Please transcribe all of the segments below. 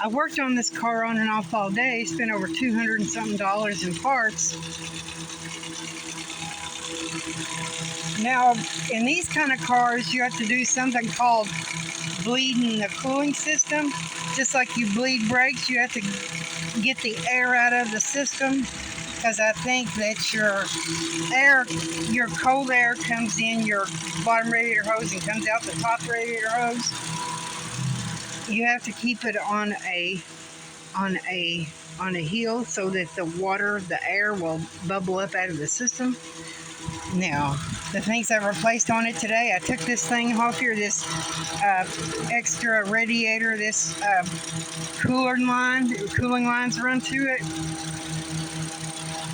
I worked on this car on and off all day, spent over $200 and something in parts. Now, in these kind of cars, you have to do something called bleeding the cooling system. Just like you bleed brakes, you have to get the air out of the system, because I think that your cold air comes in your bottom radiator hose and comes out the top radiator hose. You have to keep it on a heel so that the air will bubble up out of the system. Now, the things I replaced on it today, I took this thing off here, this extra radiator, this cooling lines run to it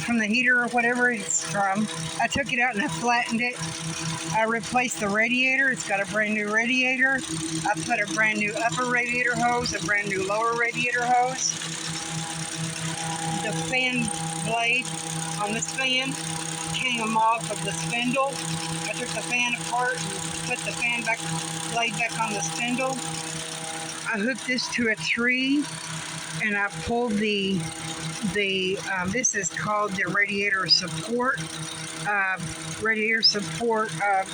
from the heater or whatever it's from. I took it out and I flattened it. I replaced the radiator. It's got a brand new radiator. I put a brand new upper radiator hose, a brand new lower radiator hose. The fan blade on this fan came off of the spindle. I took the fan apart and put the fan blade back on the spindle. I hooked this to a tree and I pulled this is called the radiator support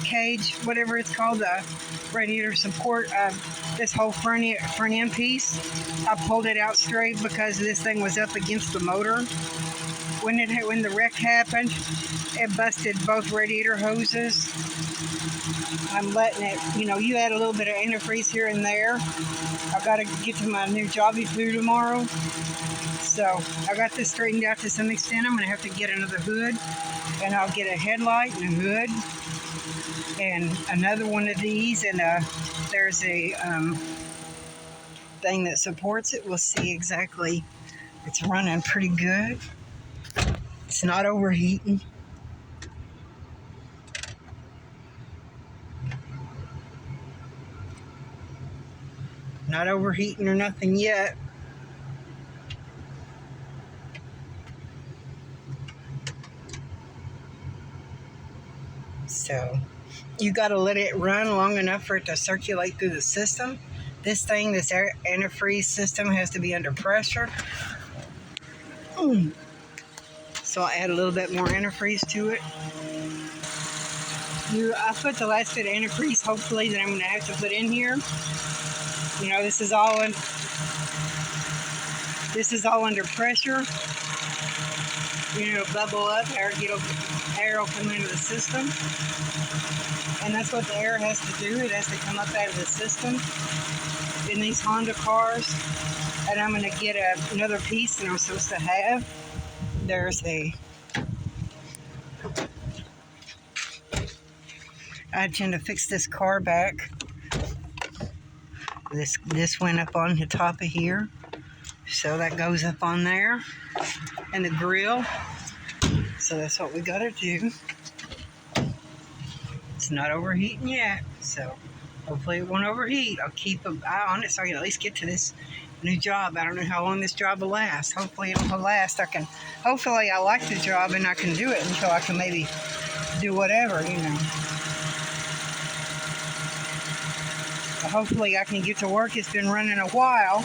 cage, whatever it's called, the radiator support. This whole front end piece, I pulled it out straight because this thing was up against the motor. When the wreck happened, it busted both radiator hoses. I'm letting it, you add a little bit of antifreeze here and there. I've got to get to my new jobby food tomorrow. So I got this straightened out to some extent. I'm going to have to get another hood, and I'll get a headlight and a hood and another one of these, and there's a thing that supports it. We'll see exactly. It's running pretty good. It's not overheating. Not overheating or nothing yet. So you got to let it run long enough for it to circulate through the system. This antifreeze system has to be under pressure. So I'll add a little bit more antifreeze to it. I put the last bit of antifreeze, hopefully, that I'm going to have to put in here. This is all under pressure. It'll bubble up, air will come into the system. And that's what the air has to do. It has to come up out of the system in these Honda cars. And I'm going to get another piece that I'm supposed to have. I tend to fix this car back. This went up on the top of here. So that goes up on there. And the grill. So that's what we got to do. It's not overheating yet. So hopefully it won't overheat. I'll keep an eye on it so I can at least get to this new job. I don't know how long this job will last. Hopefully it'll last. Hopefully I like the job and I can do it until I can maybe do whatever, But hopefully I can get to work. It's been running a while.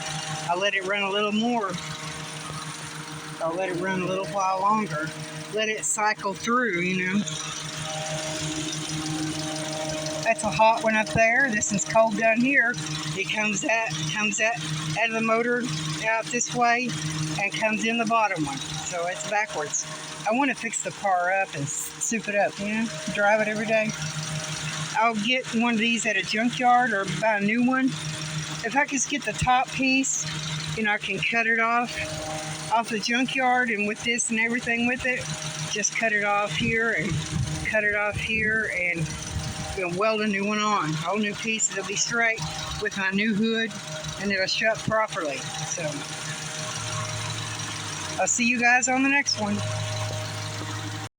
I'll let it run a little more. I'll let it run a little while longer. Let it cycle through, That's a hot one up there. This is cold down here. It comes out of the motor out this way and comes in the bottom one. So it's backwards. I want to fix the car up and soup it up, drive it every day. I'll get one of these at a junkyard or buy a new one. If I could get the top piece, I can cut it off the junkyard, and with this and everything with it, just cut it off here and cut it off here and weld a new one on. A whole new piece. It'll be straight with my new hood and it'll shut properly. So I'll see you guys on the next one.